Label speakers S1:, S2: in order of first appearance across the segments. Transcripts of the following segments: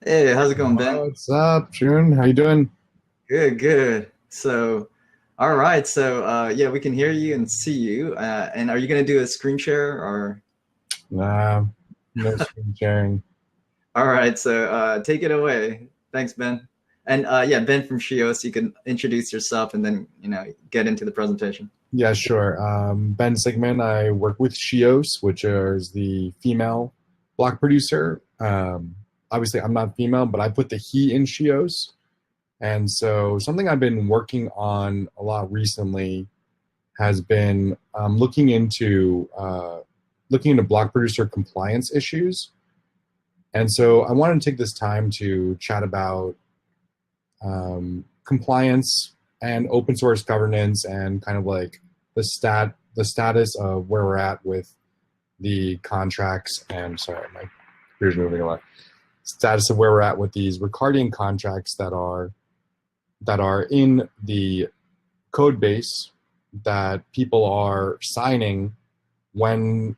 S1: Hey, how's it going, Ben?
S2: What's up, June? How you doing?
S1: Good, good. All right. Yeah, we can hear you and see you. And are you gonna do a screen share or?
S2: Nah, no screen sharing.
S1: All right. Take it away. Thanks, Ben. And yeah, Ben from shEOS. You can introduce yourself and then get into the presentation.
S2: Yeah, sure. Ben Sigman. I work with shEOS, which is the female block producer. Obviously, I'm not female, but I put the he in shEOS. And so, something I've been working on a lot recently has been looking into block producer compliance issues. And so, I wanted to take this time to chat about compliance and open source governance and kind of like the status of where we're at with the contracts and sorry, my computer's moving a lot. Status of where we're at with these Ricardian contracts that are in the code base that people are signing when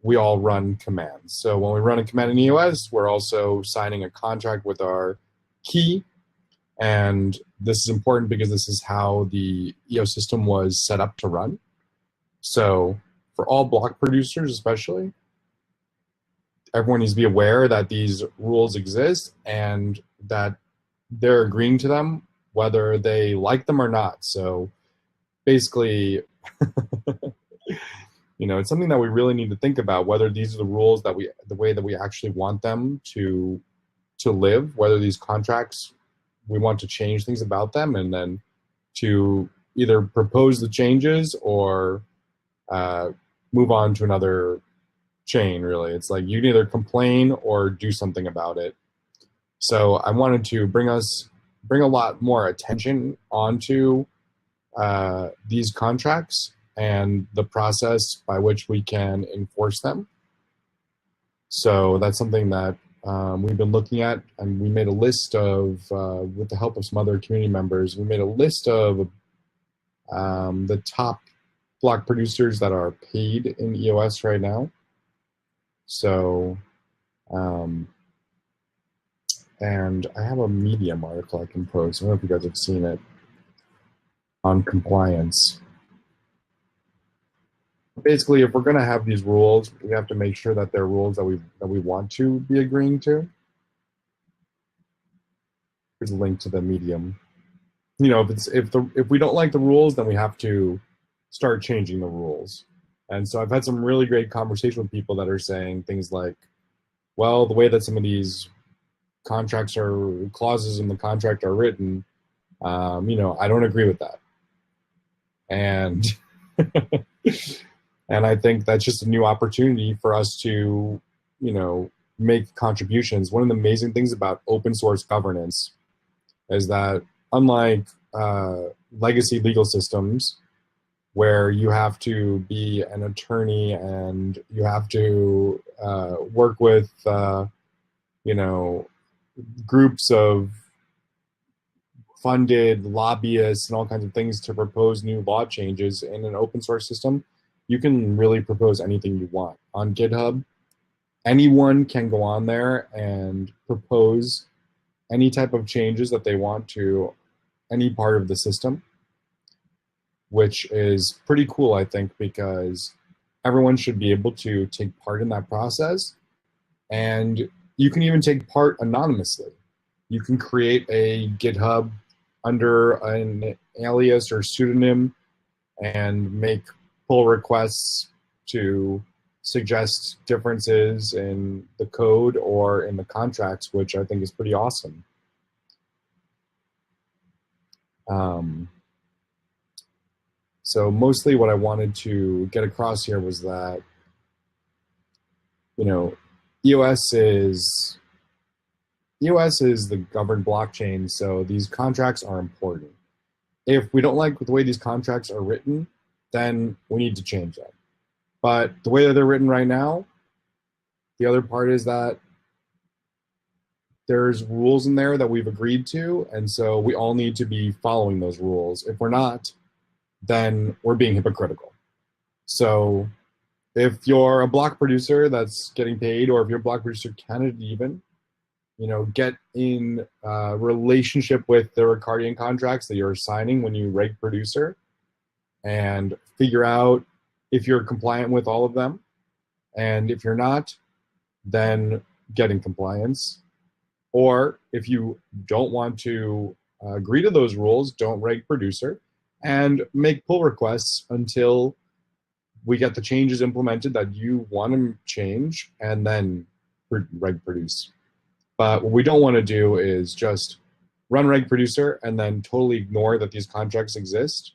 S2: we all run commands. So when we run a command in EOS, we're also signing a contract with our key. And this is important because this is how the EO system was set up to run. So for all block producers, especially, everyone needs to be aware that these rules exist and that they're agreeing to them, whether they like them or not. So basically, it's something that we really need to think about whether these are the rules the way that we actually want them to live, whether these contracts we want to change things about them, and then to either propose the changes or uh, move on to another chain. Really, it's like you can either complain or do something about it. So I wanted to bring a lot more attention onto these contracts and the process by which we can enforce them. So that's something that we've been looking at, and we made a list of, with the help of some other community members, we made a list of the top block producers that are paid in EOS right now. So, um, and I have a Medium article I can post. I don't know if you guys have seen it on compliance. Basically, if we're going to have these rules, we have to make sure that they're rules that we want to be agreeing to. Here's a link to the Medium. If we don't like the rules, then we have to start changing the rules. And so I've had some really great conversation with people that are saying things like, well, the way that some of these contracts or clauses in the contract are written, I don't agree with that. And and I think that's just a new opportunity for us to, make contributions. One of the amazing things about open source governance is that unlike legacy legal systems where you have to be an attorney and you have to work with, groups of funded lobbyists and all kinds of things to propose new law changes in an open source system, you can really propose anything you want. On GitHub, anyone can go on there and propose any type of changes that they want to any part of the system, which is pretty cool, I think, because everyone should be able to take part in that process. And you can even take part anonymously. You can create a GitHub under an alias or pseudonym and make pull requests to suggest differences in the code or in the contracts, which I think is pretty awesome. So mostly what I wanted to get across here was that, EOS is EOS is the governed blockchain, so these contracts are important. If we don't like the way these contracts are written, then we need to change them. But the way that they're written right now, the other part is that there's rules in there that we've agreed to, and so we all need to be following those rules. If we're not, then we're being hypocritical. So if you're a block producer that's getting paid, or if you're a block producer candidate even, get in relationship with the Ricardian contracts that you're signing when you reg producer, and figure out if you're compliant with all of them. And if you're not, then get in compliance. Or if you don't want to agree to those rules, don't reg producer and make pull requests until we get the changes implemented that you want to change, and then reg produce. But what we don't want to do is just run reg producer and then totally ignore that these contracts exist,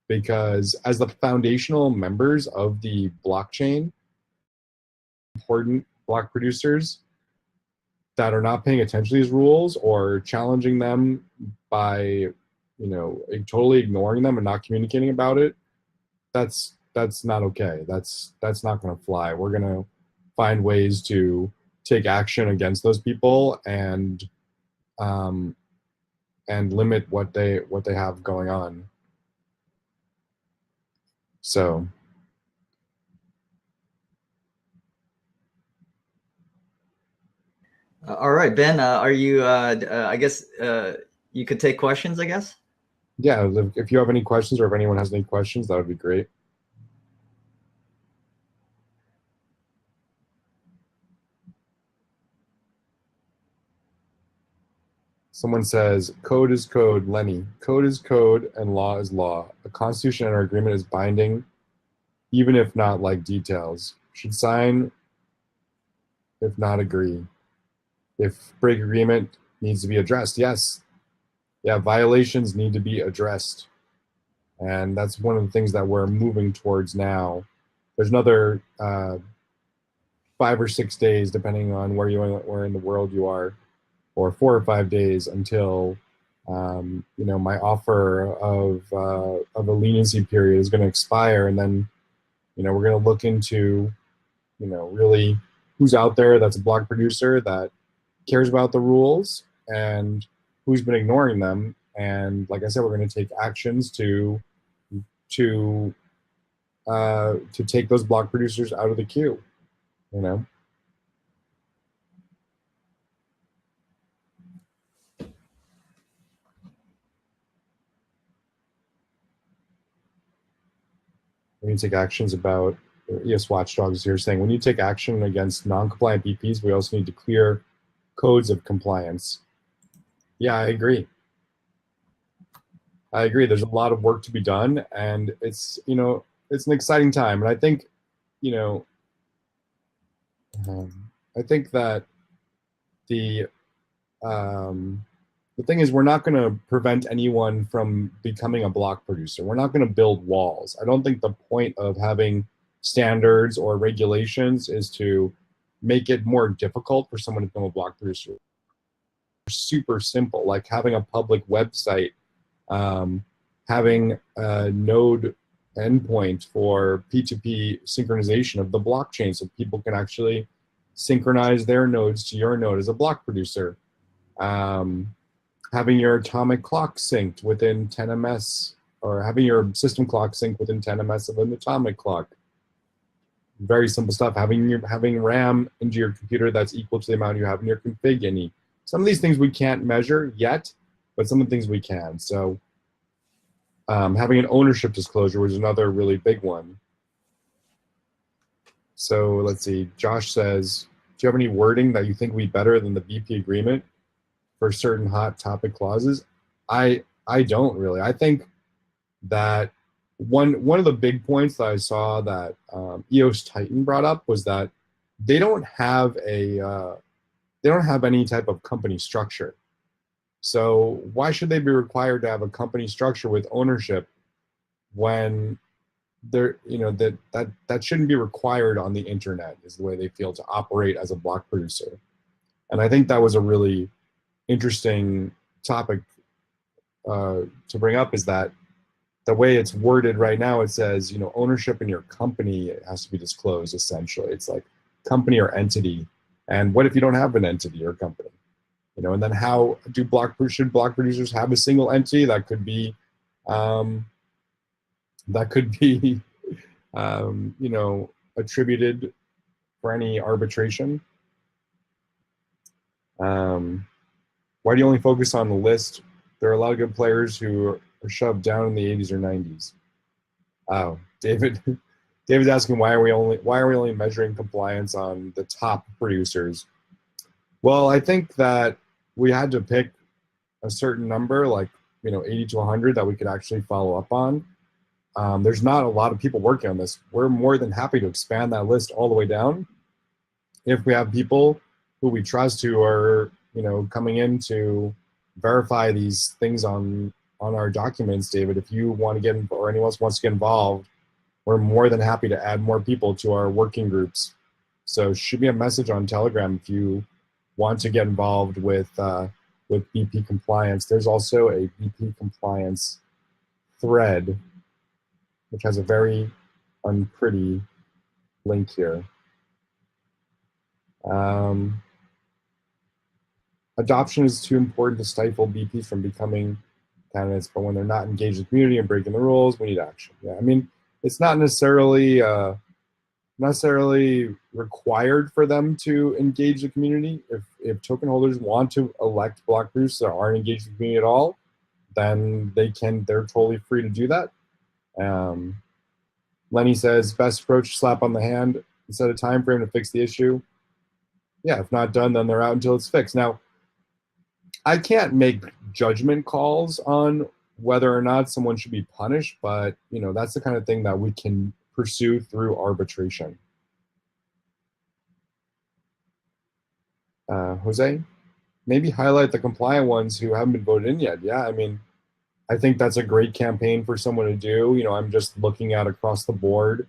S2: because as the foundational members of the blockchain, important block producers that are not paying attention to these rules or challenging them by totally ignoring them and not communicating about it, that's not okay. That's not going to fly. We're going to find ways to take action against those people and limit what they have going on. So
S1: All right, Ben, are you, I guess you could take questions, I guess?
S2: yeah, if you have any questions, or if anyone has any questions, that would be great. Someone says, code is code, Lenny. Code is code and law is law. A constitution and our agreement is binding, even if not like details. Should sign, if not agree. If break agreement needs to be addressed, yes. Yeah, violations need to be addressed. And that's one of the things that we're moving towards now. There's another 5 or 6 days, depending on where in the world you are, or 4 or 5 days until my offer of a leniency period is going to expire, and then we're going to look into really who's out there that's a block producer that cares about the rules and who's been ignoring them. And like I said, we're going to take actions to take those block producers out of the queue. When you take actions about ES Watchdogs here saying, when you take action against non-compliant BPs, we also need to clear codes of compliance. Yeah, I agree. There's a lot of work to be done, and it's it's an exciting time. And I think I think that the thing is, we're not going to prevent anyone from becoming a block producer. We're not going to build walls. I don't think the point of having standards or regulations is to make it more difficult for someone to become a block producer. Super simple, like having a public website, having a node endpoint for P2P synchronization of the blockchain, so people can actually synchronize their nodes to your node as a block producer. Having your atomic clock synced within 10 ms, or having your system clock synced within 10 ms of an atomic clock. Very simple stuff. Having RAM into your computer that's equal to the amount you have in your config ini. Some of these things we can't measure yet, but some of the things we can. So having an ownership disclosure was another really big one. So let's see. Josh says, do you have any wording that you think would be better than the BP agreement for certain hot topic clauses? I don't really. I think that one of the big points that I saw that EOS Titan brought up was that they don't have any type of company structure. So why should they be required to have a company structure with ownership when they're that shouldn't be required on the internet, is the way they feel, to operate as a block producer. And I think that was a really interesting topic to bring up, is that the way it's worded right now, it says, ownership in your company has to be disclosed, essentially. It's like company or entity. And what if you don't have an entity or company? And then how should block producers have a single entity that could be attributed for any arbitration? Why do you only focus on the list? There are a lot of good players who are shoved down in the 80s or 90s. Oh, David. David's asking why are we only measuring compliance on the top producers? Well, I think that we had to pick a certain number, like 80 to 100, that we could actually follow up on. There's not a lot of people working on this. We're more than happy to expand that list all the way down if we have people who we trust who are coming in to verify these things on our documents. David, if you want to get or anyone else wants to get involved, we're more than happy to add more people to our working groups. So shoot me a message on Telegram if you want to get involved with BP compliance. There's also a BP compliance thread, which has a very unpretty link here. Adoption is too important to stifle BPs from becoming candidates, but when they're not engaged in the community and breaking the rules, we need action. Yeah, I mean, it's not necessarily required for them to engage the community. If token holders want to elect block producers that aren't engaged in the community at all, then they're totally free to do that. Lenny says, best approach, slap on the hand, set a time frame to fix the issue. Yeah, if not done, then they're out until it's fixed. Now, I can't make judgment calls on whether or not someone should be punished, but that's the kind of thing that we can pursue through arbitration. Jose, maybe highlight the compliant ones who haven't been voted in yet. Yeah, I mean, I think that's a great campaign for someone to do. I'm just looking at across the board,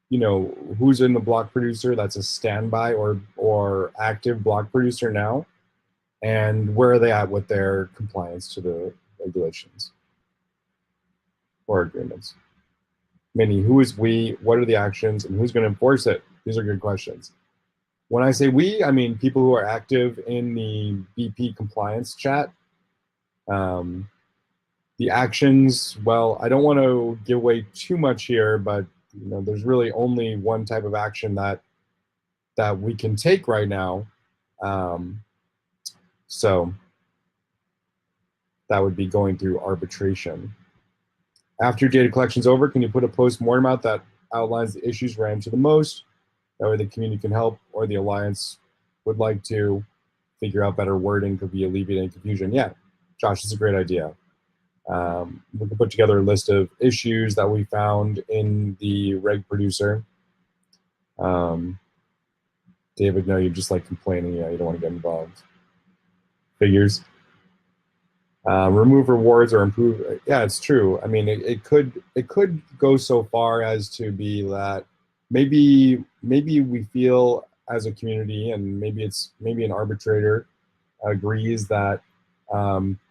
S2: who's in the block producer that's a standby or active block producer now, and where are they at with their compliance to the regulations or agreements. Meaning, who is we, what are the actions, and who's going to enforce it? These are good questions. When I say we, I mean people who are active in the BP compliance chat. The actions, well, I don't want to give away too much here, but there's really only one type of action that we can take right now. So that would be going through arbitration. After your data collection is over, can you put a post-mortem out that outlines the issues ran into the most? That way the community can help, or the Alliance would like to figure out better wording, could be alleviating confusion. Yeah, Josh, it's a great idea. We can put together a list of issues that we found in the reg producer. David, no, you're just like complaining. Yeah, you don't want to get involved. Figures. Remove rewards or improve. Yeah, it's true. I mean, it could go so far as to be that maybe we feel as a community, and maybe an arbitrator agrees that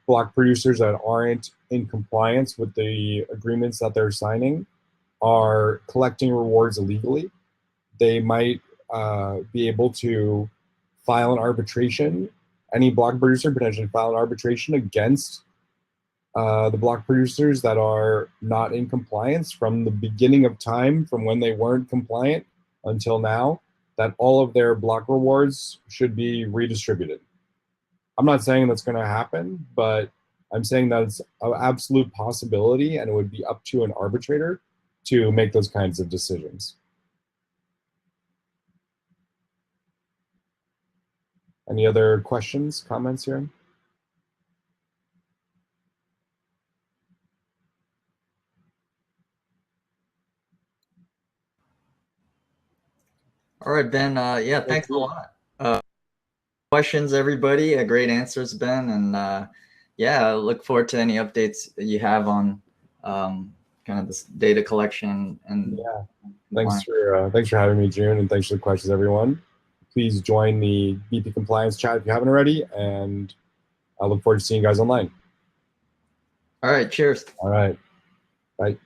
S2: block producers that aren't in compliance with the agreements that they're signing are collecting rewards illegally. They might be able to file an arbitration. Any block producer potentially file an arbitration against the block producers that are not in compliance from the beginning of time, from when they weren't compliant until now, that all of their block rewards should be redistributed. I'm not saying that's going to happen, but I'm saying that it's an absolute possibility, and it would be up to an arbitrator to make those kinds of decisions. Any other questions, comments here?
S1: All right, Ben. Yeah, thanks a lot. Questions, everybody. Great answers, Ben. And yeah, I look forward to any updates that you have on kind of this data collection. And
S2: yeah, thanks for having me, June, and thanks for the questions, everyone. Please join the BP compliance chat if you haven't already, and I look forward to seeing you guys online.
S1: All right, cheers.
S2: All right, bye.